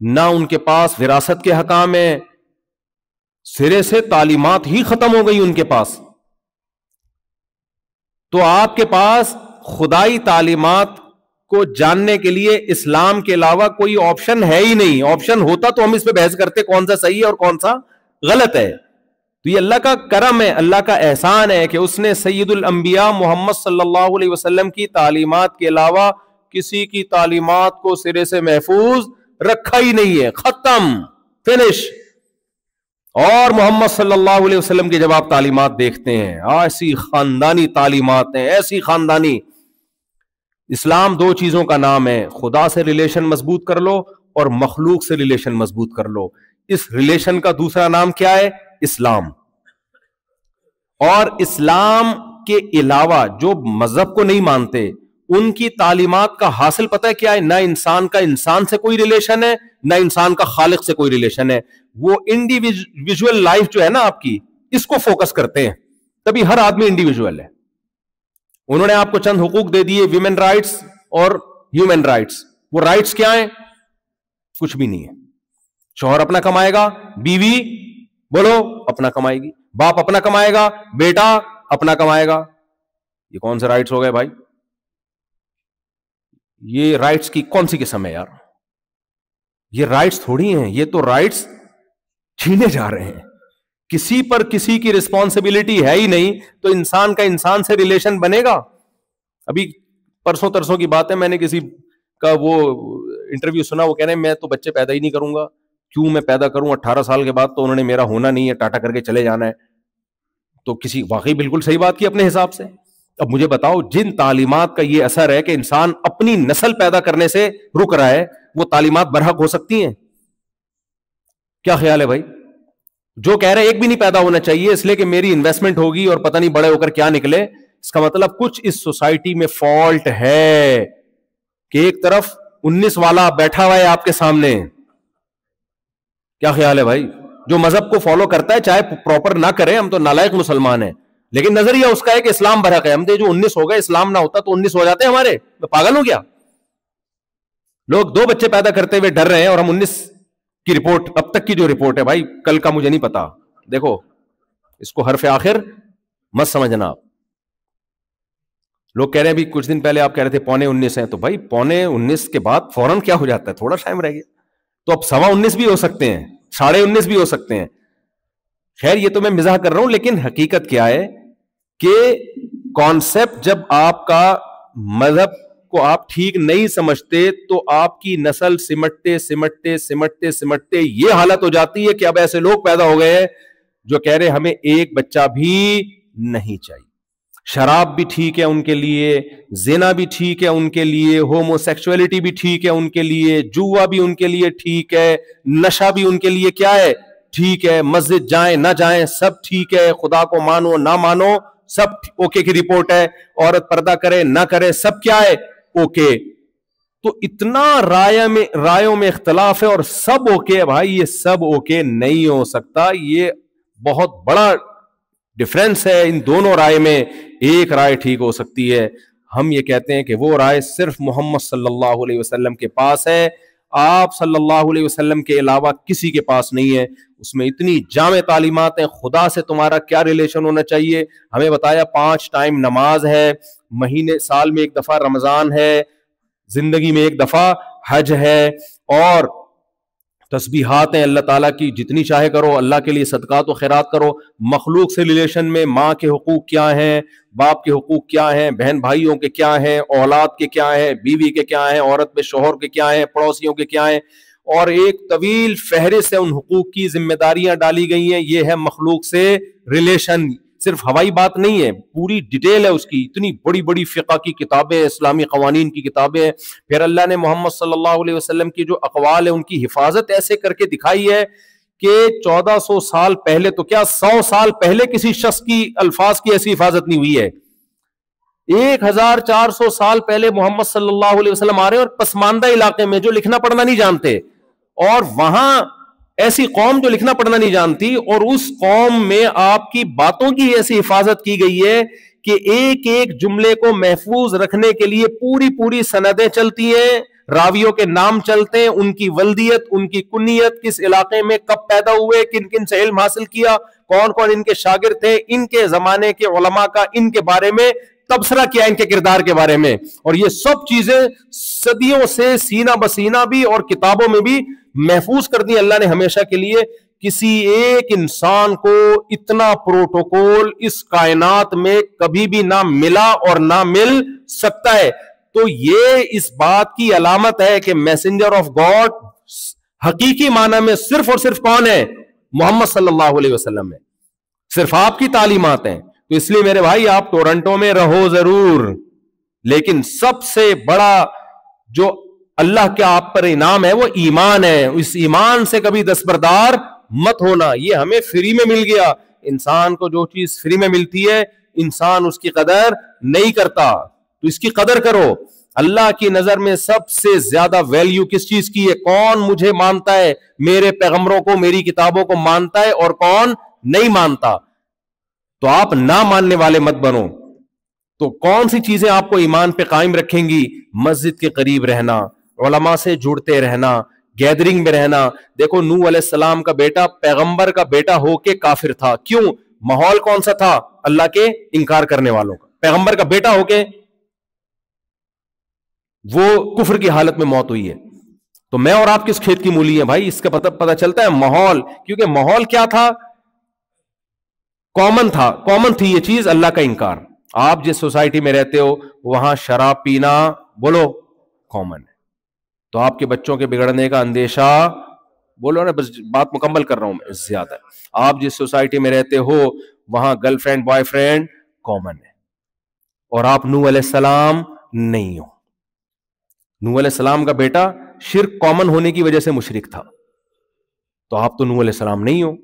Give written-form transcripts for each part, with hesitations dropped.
نہ ان کے پاس وراثت کے حکام ہیں، سرے سے تعلیمات ہی ختم ہو گئی ان کے پاس. تو آپ کے پاس خدائی تعلیمات کو جاننے کے لیے اسلام کے علاوہ کوئی آپشن ہے ہی نہیں. آپشن ہوتا تو ہم اس پہ بحث کرتے کون سا صحیح ہے اور کون سا غلط ہے. تو یہ اللہ کا کرم ہے، اللہ کا احسان ہے کہ اس نے سید الانبیاء محمد صلی اللہ علیہ وسلم کی تعلیمات کے علاوہ کسی کی تعلیمات کو سرے سے محفوظ رکھا ہی نہیں ہے. ختم، فنش. اور محمد صلی اللہ علیہ وسلم کی جب آپ تعلیمات دیکھتے ہیں، ایسی خاندانی تعلیمات ہیں، ایسی خاندانی. اسلام دو چیزوں کا نام ہے، خدا سے ریلیشن مضبوط کر لو اور مخلوق سے ریلیشن مضبوط کر لو. اس ریلیشن کا دوسرا نام کیا ہے؟ اسلام. اور اسلام کے علاوہ جو مذہب کو نہیں مانتے ان کی تعلیمات کا حاصل پتہ ہے کیا ہے؟ نہ انسان کا انسان سے کوئی ریلیشن ہے، نہ انسان کا خالق سے کوئی ریلیشن ہے. وہ انڈیویجول لائف جو ہے نا آپ کی، اس کو فوکس کرتے ہیں. تبھی ہر آدمی انڈیویجول ہے. انہوں نے آپ کو چند حقوق دے دیے، ویمن رائٹس اور ہیومن رائٹس. وہ رائٹس کیا ہیں؟ کچھ بھی نہیں ہے. شوہر اپنا کمائے گا، بیوی بولو اپنا کمائے گی، باپ اپنا کمائے گا، بیٹا اپنا کمائے گا. یہ کون سے رائٹس ہو گئے بھائی؟ یہ رائٹس کی کون سی قسم ہے یار؟ یہ رائٹس تھوڑی ہیں، یہ تو رائٹس چھینے جا رہے ہیں. کسی پر کسی کی رسپانسبلٹی ہے ہی نہیں، تو انسان کا انسان سے ریلیشن بنے گا؟ ابھی پرسوں ترسوں کی بات ہے، میں نے کسی کا وہ انٹرویو سنا، وہ کہہ رہے ہیں میں تو بچے پیدا ہی نہیں کروں گا. کیوں میں پیدا کروں؟ 18 سال کے بعد تو انہوں نے میرا ہونا نہیں ہے، ٹاٹا کر کے چلے جانا ہے. تو کسی واقعی بالکل صحیح بات کی اپنے حساب سے. اب مجھے بتاؤ، جن تعلیمات کا یہ اثر ہے کہ انسان اپنی نسل پیدا کرنے سے رک رہا ہے، وہ تعلیمات برحق ہو سکتی ہیں؟ کیا خیال ہے بھائی؟ جو کہہ رہے ایک بھی نہیں پیدا ہونا چاہیے اس لیے کہ میری انویسٹمنٹ ہوگی اور پتہ نہیں بڑے ہو کر کیا نکلے، اس کا مطلب کچھ اس سوسائٹی میں فالٹ ہے کہ ایک طرف 19 والا بیٹھا ہوا ہے آپ کے سامنے. کیا خیال ہے بھائی؟ جو مذہب کو فالو کرتا ہے چاہے پراپر نہ کرے، ہم تو نالائق مسلمان ہیں، لیکن نظریہ اس کا ہے کہ اسلام برحق ہے. ہم دے جو 19 ہو گئے، اسلام نہ ہوتا تو 19 ہو جاتے ہمارے. میں پاگل ہوں کیا؟ لوگ 2 بچے پیدا کرتے ہوئے ڈر رہے ہیں اور ہم 19 کی رپورٹ، اب تک کی جو رپورٹ ہے بھائی، کل کا مجھے نہیں پتا. دیکھو اس کو حرف آخر مت سمجھنا. لوگ کہہ رہے ہیں بھی کچھ دن پہلے آپ کہہ رہے تھے 19.25 ہیں، تو بھائی 19.25 کے بعد فوراً کیا ہو جاتا ہے؟ تھوڑا ٹائم رہ گیا تو اب 19.25 بھی ہو سکتے ہیں، 19.5 بھی ہو سکتے ہیں. خیر یہ تو میں مزاح کر رہا ہوں، لیکن حقیقت کیا ہے کہ کانسیپٹ جب آپ کا مذہب کو آپ ٹھیک نہیں سمجھتے تو آپ کی نسل سمٹتے سمٹتے سمٹتے سمٹتے یہ حالت ہو جاتی ہے کہ اب ایسے لوگ پیدا ہو گئے ہیں جو کہہ رہے ہمیں ایک بچہ بھی نہیں چاہیے. شراب بھی ٹھیک ہے ان کے لیے، زنا بھی ٹھیک ہے ان کے لیے، ہومو سیکسولیٹی بھی ٹھیک ہے ان کے لیے، جوا بھی ان کے لیے ٹھیک ہے، نشہ بھی ان کے لیے کیا ہے؟ ٹھیک ہے. مسجد جائیں نہ جائیں سب ٹھیک ہے، خدا کو مانو نہ مانو سب اوکے کی رپورٹ ہے، عورت پردہ کرے نہ کرے سب کیا ہے؟ اوکے. تو اتنا رائےوں میں اختلاف ہے اور سب اوکے ہے. بھائی یہ سب اوکے نہیں ہو سکتا، یہ بہت بڑا ڈفرنس ہے ان دونوں رائے میں. ایک رائے ٹھیک ہو سکتی ہے. ہم یہ کہتے ہیں کہ وہ رائے صرف محمد صلی اللہ علیہ وسلم کے پاس ہے، آپ صلی اللہ علیہ وسلم کے علاوہ کسی کے پاس نہیں ہے. اس میں اتنی جامع تعلیمات ہیں. خدا سے تمہارا کیا ریلیشن ہونا چاہیے ہمیں بتایا. 5 ٹائم نماز ہے، مہینے سال میں 1 دفعہ رمضان ہے، زندگی میں 1 دفعہ حج ہے، اور تسبیحات ہیں اللہ تعالیٰ کی جتنی چاہے کرو، اللہ کے لیے صدقات و خیرات کرو. مخلوق سے ریلیشن میں ماں کے حقوق کیا ہیں، باپ کے حقوق کیا ہیں، بہن بھائیوں کے کیا ہیں، اولاد کے کیا ہیں، بیوی کے کیا ہیں، عورت پہ شوہر کے کیا ہیں، پڑوسیوں کے کیا ہیں، اور ایک طویل فہرست ہے ان حقوق کی، ذمہ داریاں ڈالی گئی ہیں. یہ ہے مخلوق سے ریلیشن. صرف ہوائی بات نہیں ہے، پوری ڈیٹیل ہے اس کی. اتنی بڑی بڑی فقہ کی کتابیں، اسلامی قوانین کی کتابیں ہیں. پھر اللہ نے محمد صلی اللہ علیہ وسلم کی جو اقوال ہے ان کی حفاظت ایسے کر کے دکھائی ہے کہ 1400 سال پہلے تو کیا 100 سال پہلے کسی شخص کی الفاظ کی ایسی حفاظت نہیں ہوئی ہے. 1400 سال پہلے محمد صلی اللہ علیہ وسلم آ رہے ہیں اور پسماندہ علاقے میں جو لکھنا پڑھنا نہیں جانتے، اور وہاں ایسی قوم جو لکھنا پڑھنا نہیں جانتی، اور اس قوم میں آپ کی باتوں کی ایسی حفاظت کی گئی ہے کہ ایک ایک جملے کو محفوظ رکھنے کے لیے پوری پوری سندیں چلتی ہیں، راویوں کے نام چلتے ہیں, ان کی ولدیت, ان کی کنیت, کس علاقے میں کب پیدا ہوئے, کن کن سے علم حاصل کیا, کون کون ان کے شاگرد تھے, ان کے زمانے کے علماء کا ان کے بارے میں تبصرہ کیا, ان کے کردار کے بارے میں. اور یہ سب چیزیں صدیوں سے سینہ بسینہ بھی اور کتابوں میں بھی محفوظ کر دی اللہ نے ہمیشہ کے لیے. کسی ایک انسان کو اتنا پروٹوکول اس کائنات میں کبھی بھی نہ ملا اور نہ مل سکتا ہے. تو یہ اس بات کی علامت ہے کہ میسنجر آف گاڈ حقیقی معنی میں صرف اور صرف کون ہے؟ محمد صلی اللہ علیہ وسلم ہے. صرف آپ کی تعلیمات ہیں. تو اس لیے میرے بھائی آپ ٹورنٹو میں رہو ضرور, لیکن سب سے بڑا جو اللہ کے آپ پر انعام ہے وہ ایمان ہے. اس ایمان سے کبھی دستبردار مت ہونا. یہ ہمیں فری میں مل گیا. انسان کو جو چیز فری میں ملتی ہے انسان اس کی قدر نہیں کرتا, تو اس کی قدر کرو. اللہ کی نظر میں سب سے زیادہ ویلیو کس چیز کی ہے؟ کون مجھے مانتا ہے, میرے پیغمبروں کو, میری کتابوں کو مانتا ہے, اور کون نہیں مانتا. تو آپ نہ ماننے والے مت بنو. تو کون سی چیزیں آپ کو ایمان پہ قائم رکھیں گی؟ مسجد کے قریب رہنا, علماء سے جڑتے رہنا, گیدرنگ میں رہنا. دیکھو نوح علیہ السلام کا بیٹا پیغمبر کا بیٹا ہو کے کافر تھا. کیوں؟ ماحول کون سا تھا؟ اللہ کے انکار کرنے والوں کا. پیغمبر کا بیٹا ہو کے وہ کفر کی حالت میں موت ہوئی ہے. تو میں اور آپ کس کھیت کی مولی ہیں بھائی؟ اس کا پتہ چلتا ہے ماحول. کیونکہ ماحول کیا تھا؟ کامن تھا, کامن تھی یہ چیز, اللہ کا انکار. آپ جس سوسائٹی میں رہتے ہو وہاں شراب پینا بولو کامن ہے, تو آپ کے بچوں کے بگڑنے کا اندیشہ بولو نا, بس بات مکمل کر رہا ہوں میں, زیادہ ہے. آپ جس سوسائٹی میں رہتے ہو وہاں girl friend boy friend common ہے, اور آپ نوح علیہ السلام نہیں ہو. نوح علیہ السلام کا بیٹا شرک کامن ہونے کی وجہ سے مشرک تھا, تو آپ تو نوح علیہ السلام نہیں ہو.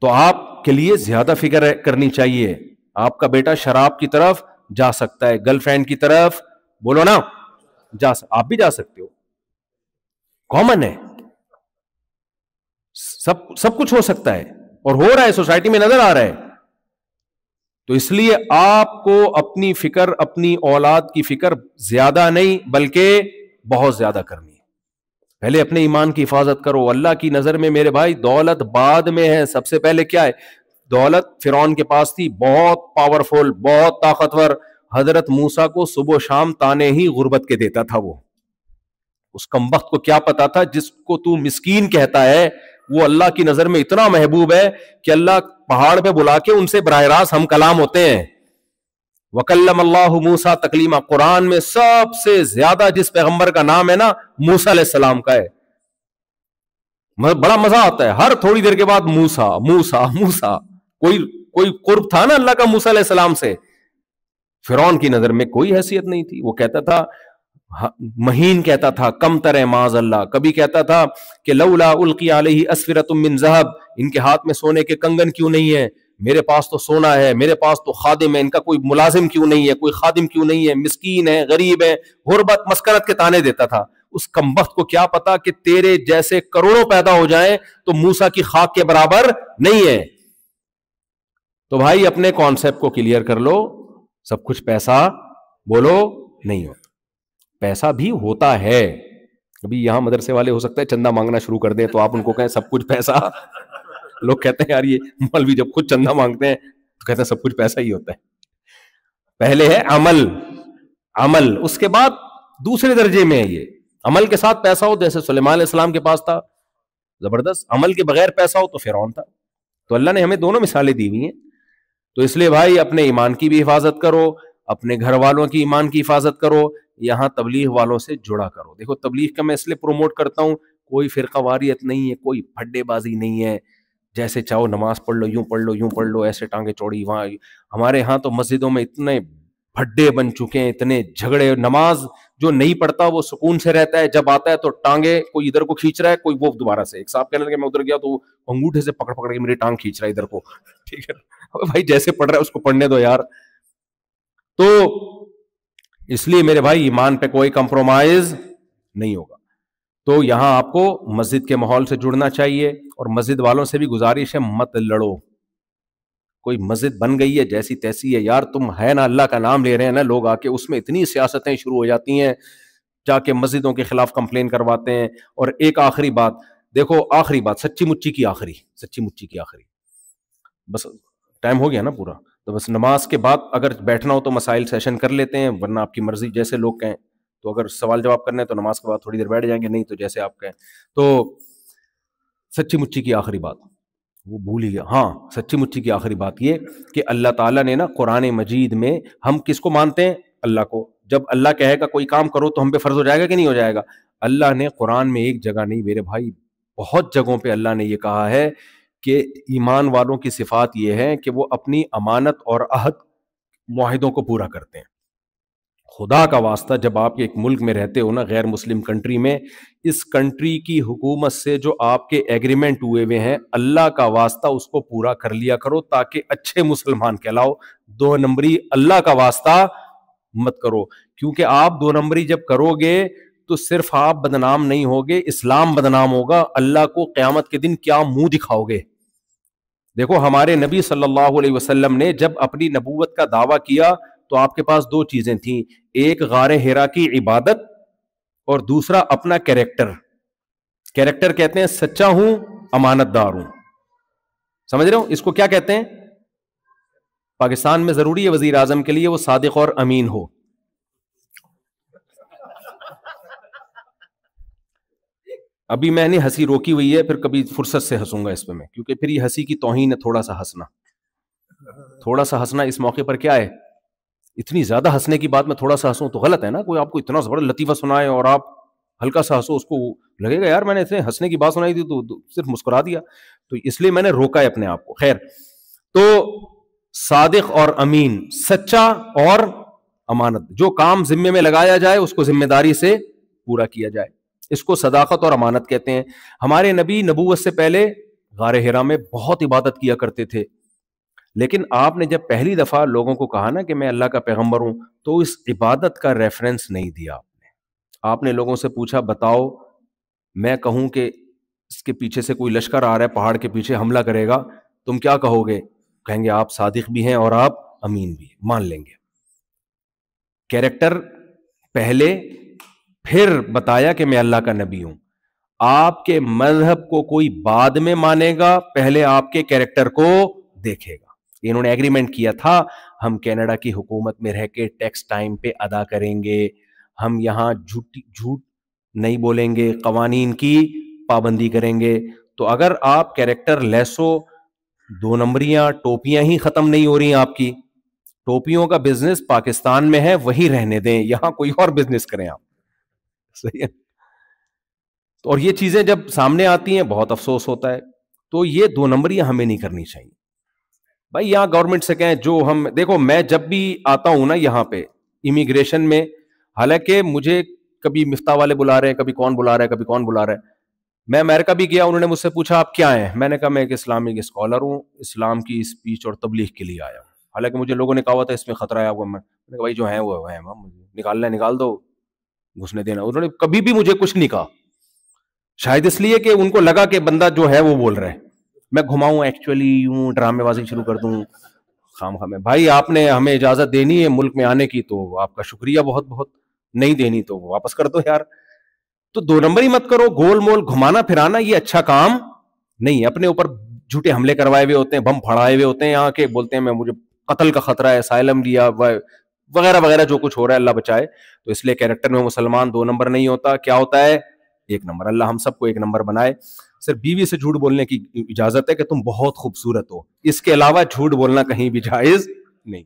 تو آپ کے لیے زیادہ فکر کرنی چاہیے. آپ کا بیٹا شراب کی طرف جا سکتا ہے, گرل فرینڈ کی طرف بولو نا آپ بھی جا سکتے ہو, کامن ہے, سب کچھ ہو سکتا ہے, اور ہو رہا ہے, سوسائٹی میں نظر آ رہا ہے. تو اس لیے آپ کو اپنی فکر, اپنی اولاد کی فکر زیادہ نہیں بلکہ بہت زیادہ کرنی ہے. پہلے اپنے ایمان کی حفاظت کرو. اللہ کی نظر میں میرے بھائی دولت بعد میں ہے, سب سے پہلے کیا ہے؟ دولت فرعون کے پاس تھی, بہت پاورفل, بہت طاقتور. حضرت موسیٰ کو صبح و شام تانے ہی غربت کے دیتا تھا. وہ اس کمبخت کو کیا پتا تھا جس کو تو مسکین کہتا ہے وہ اللہ کی نظر میں اتنا محبوب ہے کہ اللہ پہاڑ پہ بلا کے ان سے براہ راست ہم کلام ہوتے ہیں. وَكَلَّمَ اللَّهُ مُوسَىٰ تَكْلِيمًا, قرآن میں سب سے زیادہ جس پیغمبر کا نام ہے نا موسیٰ علیہ السلام کا ہے. بڑا مزہ آتا ہے, ہر تھوڑی دیر کے بعد موسیٰ موسیٰ موسیٰ. کوئی قرب تھا نا اللہ کا موسیٰ علیہ السلام سے؟ فرعون کی نظر میں کوئی حیثیت نہیں تھی. وہ کہتا تھا, مہین کہتا تھا, کم تر معاذ اللہ. کبھی کہتا تھا کہ لولا القی علیہ اسورۃ من ذہب, ان کے ہاتھ میں سونے کے کنگن کیوں نہیں ہے؟ میرے پاس تو سونا ہے, میرے پاس تو خادم ہے, ان کا کوئی ملازم کیوں نہیں ہے, کوئی خادم کیوں نہیں ہے, مسکین ہے, غریب ہے, غربت مسکرت کے تانے دیتا تھا. اس کمبخت کو کیا پتا کہ تیرے جیسے کروڑوں پیدا ہو جائیں تو موسیٰ کی خاک کے برابر نہیں ہے. تو بھائی اپنے کانسیپٹ کو کلیئر کر لو. سب کچھ پیسہ بولو نہیں ہوتا, پیسہ بھی ہوتا ہے. ابھی یہاں مدرسے والے ہو سکتا ہے چندہ مانگنا شروع کر دیں تو آپ ان کو کہیں سب کچھ پیسہ. لوگ کہتے ہیں یار یہ مولوی جب خود چندہ مانگتے ہیں تو کہتے ہیں سب کچھ پیسہ ہی ہوتا ہے. پہلے ہے عمل, اس کے بعد دوسرے درجے میں ہے یہ. عمل کے ساتھ پیسہ ہو, جیسے سلیمان علیہ السلام کے پاس تھا, زبردست. عمل کے بغیر پیسہ ہو تو فرعون تھا. تو اللہ نے ہمیں دونوں مثالیں دی ہوئی ہیں. تو اس لیے بھائی اپنے ایمان کی بھی حفاظت کرو, اپنے گھر والوں کی ایمان کی حفاظت کرو, یہاں تبلیغ والوں سے جڑا کرو. دیکھو تبلیغ کا میں اس لیے پروموٹ کرتا ہوں, کوئی فرقہ واریت نہیں ہے, کوئی پھڈے بازی نہیں ہے, جیسے چاہو نماز پڑھ لو, یوں پڑھ لو, یوں پڑھ لو, ایسے ٹانگیں چوڑی. وہاں ہمارے ہاں تو مسجدوں میں اتنے پھڈے بن چکے ہیں, اتنے جھگڑے. نماز جو نہیں پڑھتا وہ سکون سے رہتا ہے, جب آتا ہے تو ٹانگیں کوئی ادھر کو کھینچ رہا ہے, کوئی وہ دوبارہ سے. ایک صاحب کہنے لگے میں ادھر گیا تو انگوٹھے سے پکڑ کے میری ٹانگ کھینچ رہا ہے ادھر کو. ٹھیک ہے بھائی, جیسے پڑھ رہا ہے اس کو پڑھنے دو یار. تو اس لیے میرے بھائی ایمان پہ کوئی کمپرومائز نہیں ہوگا. تو یہاں آپ کو مسجد کے ماحول سے جڑنا چاہیے, اور مسجد والوں سے بھی گزارش ہے مت لڑو. کوئی مسجد بن گئی ہے جیسی تیسی ہے یار, تم ہے نا اللہ کا نام لے رہے ہیں نا لوگ آ کے, اس میں اتنی سیاستیں شروع ہو جاتی ہیں. جا کے مسجدوں کے خلاف کمپلین کرواتے ہیں. اور ایک آخری بات دیکھو, آخری بات سچی مچی کی آخری, بس ٹائم ہو گیا نا پورا, تو بس نماز کے بعد اگر بیٹھنا ہو تو مسائل سیشن کر لیتے ہیں, ورنہ آپ کی مرضی جیسے لوگ کہیں. تو اگر سوال جواب کرنے تو نماز کے بعد تھوڑی دیر بیٹھ جائیں گے, نہیں تو جیسے آپ کہیں. تو سچی مچی کی آخری بات وہ بھول ہی گیا. ہاں, سچی مچی کی آخری بات یہ کہ اللہ تعالیٰ نے نا قرآن مجید میں, ہم کس کو مانتے ہیں؟ اللہ کو. جب اللہ کہے گا کوئی کام کرو تو ہم پہ فرض ہو جائے گا کہ نہیں ہو جائے گا؟ اللہ نے قرآن میں ایک جگہ نہیں میرے بھائی, بہت جگہوں پہ اللہ نے یہ کہا ہے کہ ایمان والوں کی صفات یہ ہے کہ وہ اپنی امانت اور عہد معاہدوں کو پورا کرتے ہیں. خدا کا واسطہ, جب آپ ایک ملک میں رہتے ہو نا, غیر مسلم کنٹری میں, اس کنٹری کی حکومت سے جو آپ کے ایگریمنٹ ہوئے ہوئے ہیں, اللہ کا واسطہ اس کو پورا کر لیا کرو تاکہ اچھے مسلمان کہلاؤ. 2 نمبری اللہ کا واسطہ مت کرو, کیونکہ آپ 2 نمبری جب کرو گے تو صرف آپ بدنام نہیں ہوگے, اسلام بدنام ہوگا. اللہ کو قیامت کے دن کیا منہ دکھاؤ گے؟ دیکھو ہمارے نبی صلی اللہ علیہ وسلم نے جب اپنی نبوت کا دعویٰ کیا تو آپ کے پاس 2 چیزیں تھیں, ایک غار حرا کی عبادت اور دوسرا اپنا کیریکٹر. کیریکٹر کہتے ہیں سچا ہوں, امانت دار ہوں. سمجھ رہے ہو اس کو کیا کہتے ہیں؟ پاکستان میں ضروری ہے وزیر اعظم کے لیے وہ صادق اور امین ہو. ابھی میں نے ہنسی روکی ہوئی ہے, پھر کبھی فرصت سے ہنسوں گا اس پہ میں, کیونکہ پھر یہ ہنسی کی توہین ہے. تھوڑا سا ہنسنا اس موقع پر کیا ہے؟ اتنی زیادہ ہنسنے کی بات میں تھوڑا سا ہنسوں تو غلط ہے نا. کوئی آپ کو اتنا زبردست لطیفہ سنائے اور آپ ہلکا سا ہنسو, اس کو لگے گا یار میں نے اتنے ہنسنے کی بات سنائی تھی تو صرف مسکرا دیا. تو اس لیے میں نے روکا ہے اپنے آپ کو. خیر, تو صادق اور امین, سچا اور امانت, جو کام ذمے میں لگایا جائے اس کو ذمہ داری سے پورا کیا جائے, اس کو صداقت اور امانت کہتے ہیں. ہمارے نبی نبوت سے پہلے غار حرا میں بہت عبادت کیا کرتے تھے, لیکن آپ نے جب پہلی دفعہ لوگوں کو کہا نا کہ میں اللہ کا پیغمبر ہوں, تو اس عبادت کا ریفرنس نہیں دیا آپ نے لوگوں سے پوچھا بتاؤ, میں کہوں کہ اس کے پیچھے سے کوئی لشکر آ رہا ہے, پہاڑ کے پیچھے حملہ کرے گا, تم کیا کہو گے؟ کہیں گے آپ صادق بھی ہیں اور آپ امین بھی ہیں, مان لیں گے. کیریکٹر پہلے, پھر بتایا کہ میں اللہ کا نبی ہوں. آپ کے مذہب کو کوئی بعد میں مانے گا, پہلے آپ کے کیریکٹر کو دیکھے گا. انہوں نے ایگریمنٹ کیا تھا, ہم کینیڈا کی حکومت میں رہ کے ٹیکس ٹائم پہ ادا کریں گے, ہم یہاں جھوٹ نہیں بولیں گے, قوانین کی پابندی کریں گے. تو اگر آپ کیریکٹر لیس ہو, 2 نمبریاں, ٹوپیاں ہی ختم نہیں ہو رہی آپ کی, ٹوپیوں کا بزنس پاکستان میں ہے وہی رہنے دیں, یہاں کوئی اور بزنس کریں آپ. صحیح ہے. اور یہ چیزیں جب سامنے آتی ہیں بہت افسوس ہوتا ہے. تو یہ 2 نمبریاں ہمیں نہیں کرنی چاہیے بھائی. یہاں گورنمنٹ سے کہیں جو ہم, دیکھو میں جب بھی آتا ہوں نا یہاں پہ امیگریشن میں, حالانکہ مجھے کبھی مفتاح والے بلا رہے ہیں, کبھی کون بلا رہا ہے, کبھی کون بلا رہا ہے. میں امریکہ بھی گیا, انہوں نے مجھ سے پوچھا آپ کیا ہیں, میں نے کہا میں ایک اسلامک اسکالر ہوں, اسلام کی اسپیچ اور تبلیغ کے لیے آیا ہوں. حالانکہ مجھے لوگوں نے کہا ہوا تھا اس میں خطرہ ہے, میں نے کہا بھائی جو ہیں وہ ہیں, نکالنا ہے نکال دو, گھسنے دینا. انہوں نے کبھی بھی مجھے کچھ نہیں کہا, شاید اس لیے کہ ان کو لگا کہ بندہ جو ہے وہ بول رہا ہے, میں گھماؤں ایکچولی یوں ڈرامے بازی شروع کر دوں خام خام. بھائی آپ نے ہمیں اجازت دینی ہے ملک میں آنے کی تو آپ کا شکریہ بہت بہت, نہیں دینی تو واپس کر دو یار. تو 2 نمبر ہی مت کرو, گول مول گھمانا پھرانا یہ اچھا کام نہیں. اپنے اوپر جھوٹے حملے کروائے ہوئے ہوتے ہیں, بم پھڑائے ہوئے ہوتے ہیں, یہاں کے بولتے ہیں میں مجھے قتل کا خطرہ ہے, اسائلم لیا وغیرہ وغیرہ, جو کچھ ہو رہا ہے اللہ بچائے. تو اس لیے کیریکٹر میں مسلمان 2 نمبر نہیں ہوتا, کیا ہوتا ہے 1 نمبر. اللہ ہم سب کو 1 نمبر بنائے. صرف بیوی سے جھوٹ بولنے کی اجازت ہے کہ تم بہت خوبصورت ہو, اس کے علاوہ جھوٹ بولنا کہیں بھی جائز نہیں.